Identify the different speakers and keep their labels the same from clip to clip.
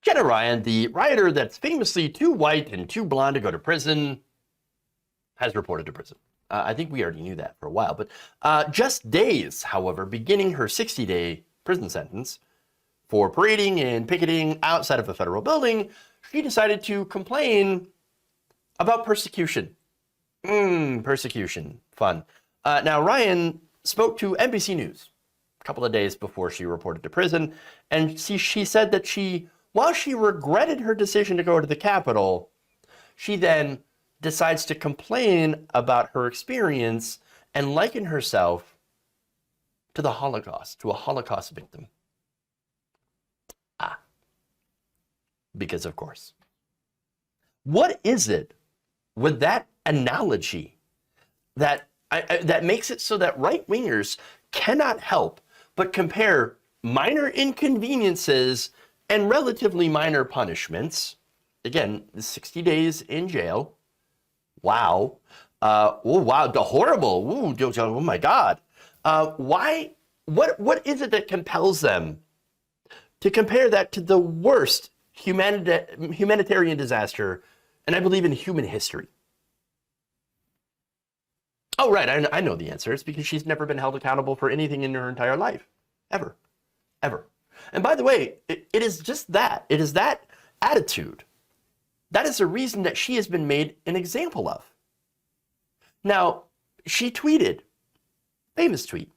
Speaker 1: Jenna Ryan, the rioter that's famously too white and too blonde to go to prison, has reported to prison. I think we already knew that for a while, but just days, however, beginning her 60-day prison sentence for parading and picketing outside of a federal building, she decided to complain about persecution. Persecution. Fun. Now, Ryan spoke to NBC News a couple of days before she reported to prison, and she said that while she regretted her decision to go to the Capitol, she then decides to complain about her experience and liken herself to the Holocaust, to a Holocaust victim. Because of course. What is it with that analogy that makes it so that right-wingers cannot help but compare minor inconveniences and relatively minor punishments? Again, 60 days in jail. Wow. Oh, wow. The horrible. Ooh, oh my God. Why? What is it that compels them to compare that to the worst humanitarian disaster, and I believe in human history? Oh, right. I know the answer. It's because she's never been held accountable for anything in her entire life. Ever. And by the way, it is just that. It is that attitude. That is the reason that she has been made an example of. Now, she tweeted, famous tweet,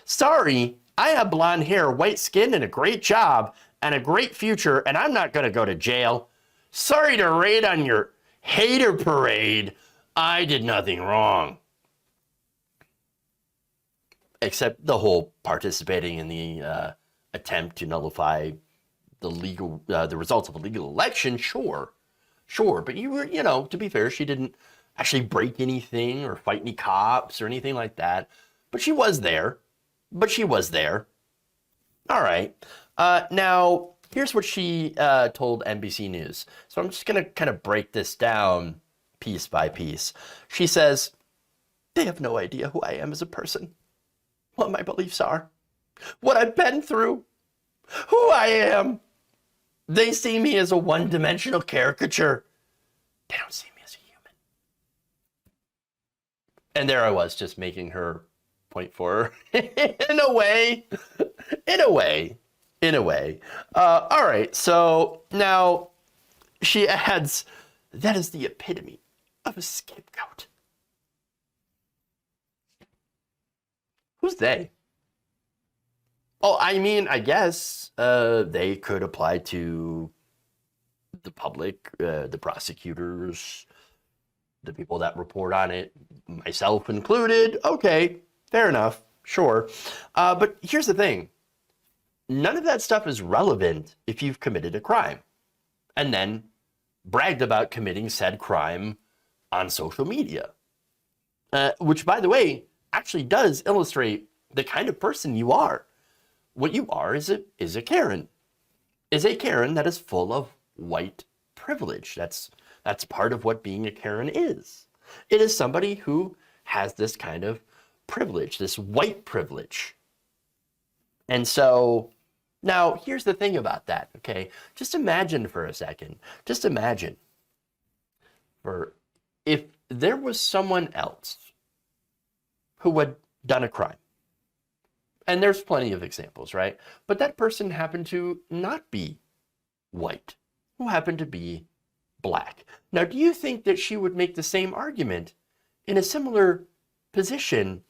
Speaker 1: "Sorry, I have blonde hair, white skin, and a great job, and a great future, and I'm not going to go to jail. Sorry to raid on your hater parade. I did nothing wrong." Except the whole participating in the attempt to nullify the results of a legal election, sure. But to be fair, she didn't actually break anything or fight any cops or anything like that. But she was there. All right. Now, here's what she told NBC News. So I'm just going to kind of break this down piece by piece. She says, "They have no idea who I am as a person, what my beliefs are, what I've been through, who I am. They see me as a one-dimensional caricature. They don't see me as a human." And there I was, just making her point for her. in a way. All right, so now she adds, "That is the epitome of a scapegoat." Who's they? Oh, I mean, I guess they could apply to the public, the prosecutors, the people that report on it, myself included. Okay, fair enough, sure. But here's the thing. None of that stuff is relevant if you've committed a crime and then bragged about committing said crime on social media, which, by the way, actually does illustrate the kind of person you are. What you are is a Karen. Is a Karen that is full of white privilege. That's part of what being a Karen is. It is somebody who has this kind of privilege, this white privilege. And so now here's the thing about that, okay? Just imagine for a second, just imagine if there was someone else who had done a crime. And there's plenty of examples, right? But that person happened to not be white, who happened to be black. Now, do you think that she would make the same argument in a similar position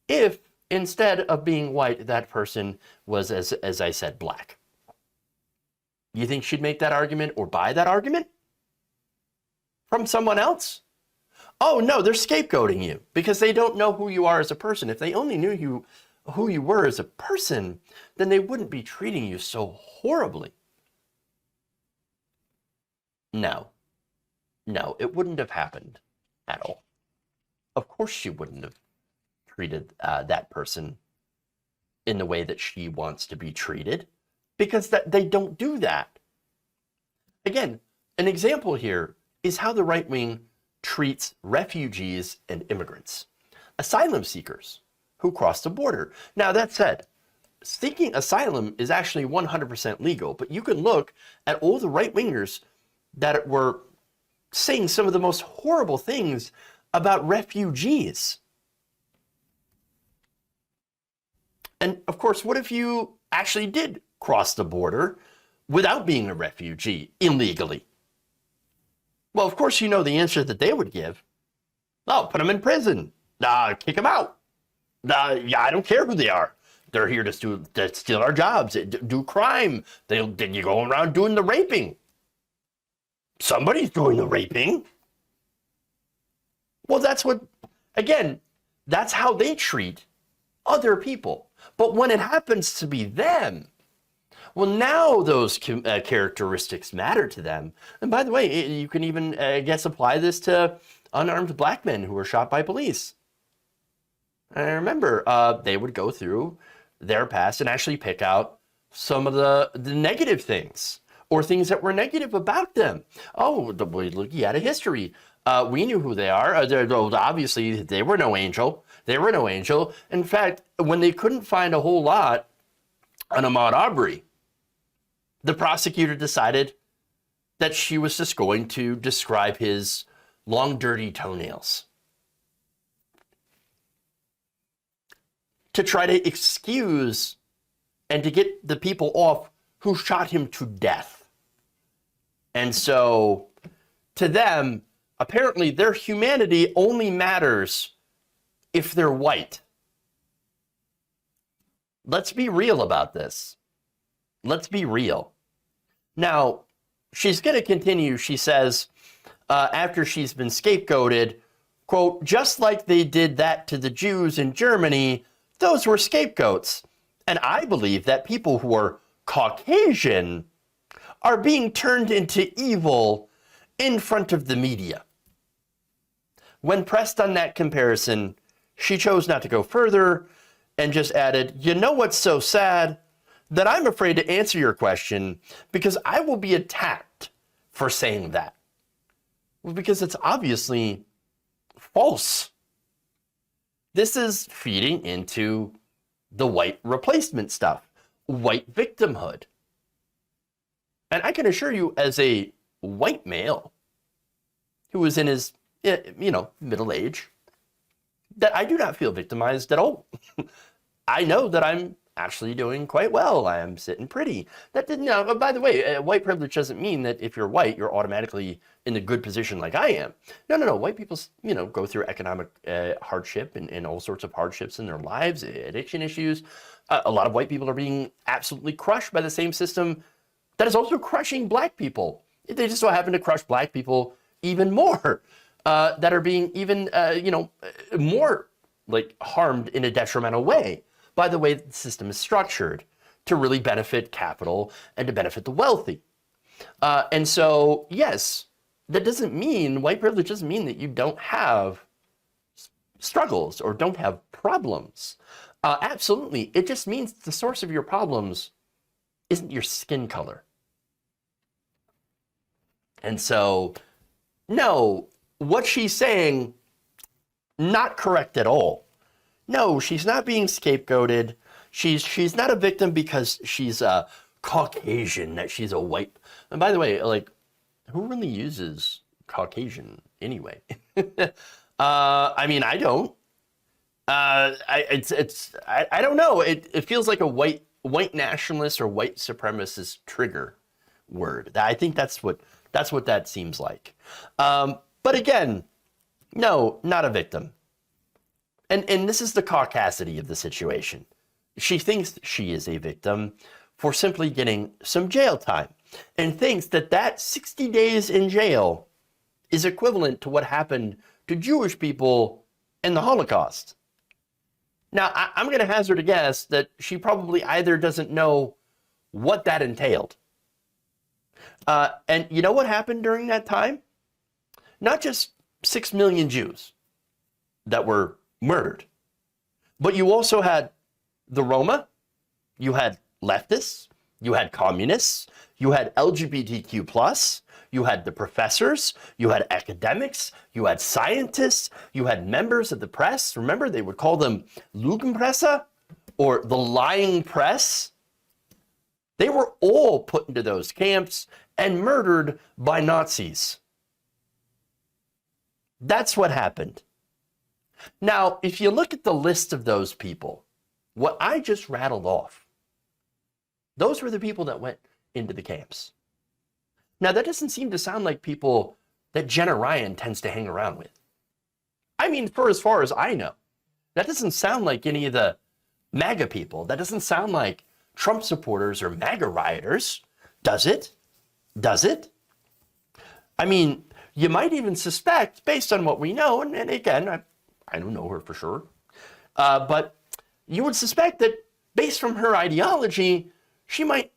Speaker 1: if instead of being white, that person was, as I said, black? You think she'd make that argument or buy that argument from someone else? Oh, no, they're scapegoating you because they don't know who you are as a person. If they only knew who you were as a person, then they wouldn't be treating you so horribly. No, it wouldn't have happened at all. Of course she wouldn't have treated that person in the way that she wants to be treated, because they don't do that. Again, an example here is how the right wing treats refugees and immigrants, asylum seekers who cross the border. Now, that said, seeking asylum is actually 100% legal. But you can look at all the right-wingers that were saying some of the most horrible things about refugees. And of course, what if you actually did cross the border without being a refugee illegally? Well, of course, you know the answer that they would give. Oh, put them in prison. Kick them out. Yeah, I don't care who they are. They're here to steal our jobs, do crime. Then you go around doing the raping. Somebody's doing the raping. Well, that's how they treat other people. But when it happens to be them, well, now those characteristics matter to them. And by the way, you can even, apply this to unarmed black men who were shot by police. And I remember they would go through their past and actually pick out some of the negative things or things that were negative about them. Oh, look, you had a history. We knew who they are. Obviously, they were no angel. They were no angel. In fact, when they couldn't find a whole lot on Ahmaud Arbery, the prosecutor decided that she was just going to describe his long, dirty toenails to try to excuse and to get the people off who shot him to death. And so, to them, apparently their humanity only matters if they're white. Let's be real about this. Let's be real. Now, she's going to continue, she says, after she's been scapegoated, quote, just like they did that to the Jews in Germany, those were scapegoats. And I believe that people who are Caucasian are being turned into evil in front of the media. When pressed on that comparison, she chose not to go further and just added, you know what's so sad? That I'm afraid to answer your question because I will be attacked for saying that. Well, because it's obviously false. This is feeding into the white replacement stuff, white victimhood. And I can assure you, as a white male who is in his, middle age, that I do not feel victimized at all. I know that I'm actually doing quite well. I am sitting pretty. That didn't. By the way, white privilege doesn't mean that if you're white, you're automatically in a good position like I am. No. White people, go through economic hardship and all sorts of hardships in their lives, addiction issues. A lot of white people are being absolutely crushed by the same system that is also crushing black people. They just so happen to crush black people even more. That are being even, more like harmed in a detrimental way by the way the system is structured to really benefit capital and to benefit the wealthy. And so, yes, that doesn't mean, white privilege doesn't mean that you don't have struggles or don't have problems. Absolutely. It just means the source of your problems isn't your skin color. And so, no, what she's saying, not correct at all. No, she's not being scapegoated. She's not a victim because she's a Caucasian, that she's a white. And by the way, who really uses Caucasian anyway? I don't. I don't know. It feels like a white nationalist or white supremacist trigger word. I think that's what that seems like. But again, no, not a victim. And this is the caucasity of the situation. She thinks she is a victim for simply getting some jail time and thinks that 60 days in jail is equivalent to what happened to Jewish people in the Holocaust. Now, I'm going to hazard a guess that she probably either doesn't know what that entailed. And you know what happened during that time? Not just 6 million Jews that were murdered, but you also had the Roma, you had leftists, you had communists, you had LGBTQ+, you had the professors, you had academics, you had scientists, you had members of the press. Remember, they would call them Lügenpresse, or the lying press, they were all put into those camps and murdered by Nazis. That's what happened. Now, if you look at the list of those people, what I just rattled off, those were the people that went into the camps. Now, that doesn't seem to sound like people that Jenna Ryan tends to hang around with. I mean, for as far as I know, that doesn't sound like any of the MAGA people. That doesn't sound like Trump supporters or MAGA rioters. Does it? Does it? I mean, you might even suspect, based on what we know, and again, I don't know her for sure, but you would suspect that based from her ideology, she might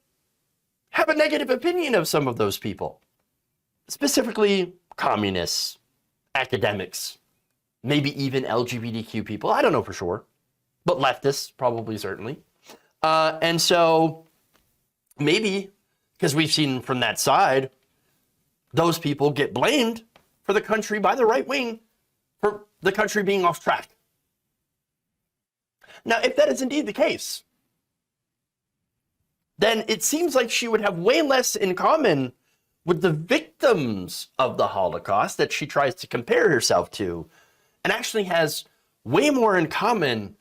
Speaker 1: have a negative opinion of some of those people, specifically communists, academics, maybe even LGBTQ people. I don't know for sure, but leftists probably, certainly. And so maybe, because we've seen from that side, those people get blamed for the country by the right wing for the country being off track. Now, if that is indeed the case, then it seems like she would have way less in common with the victims of the Holocaust that she tries to compare herself to, and actually has way more in common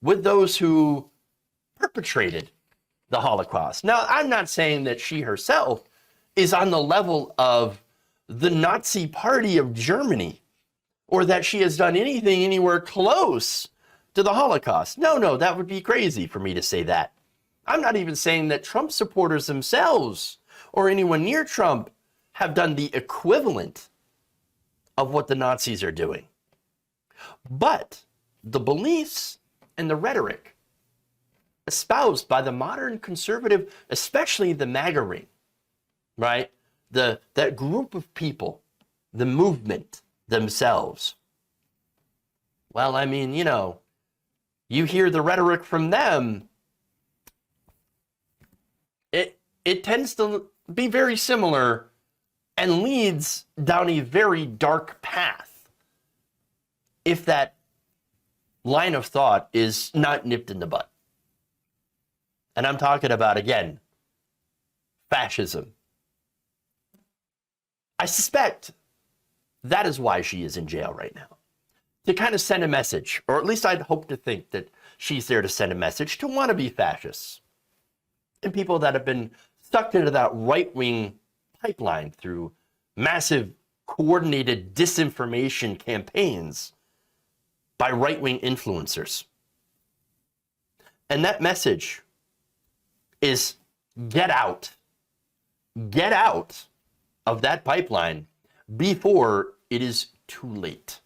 Speaker 1: with those who perpetrated the Holocaust. Now, I'm not saying that she herself is on the level of the Nazi Party of Germany, or that she has done anything anywhere close to the Holocaust. No, that would be crazy for me to say that. I'm not even saying that Trump supporters themselves or anyone near Trump have done the equivalent of what the Nazis are doing. But the beliefs and the rhetoric espoused by the modern conservative, especially the MAGA ring, right? That group of people, the movement themselves. Well, I mean, you hear the rhetoric from them, it tends to be very similar and leads down a very dark path if that line of thought is not nipped in the bud. And I'm talking about, again, fascism. I suspect that is why she is in jail right now. To kind of send a message, or at least I'd hope to think that she's there to send a message to wannabe fascists and people that have been sucked into that right-wing pipeline through massive coordinated disinformation campaigns by right-wing influencers. And that message is get out of that pipeline before it is too late.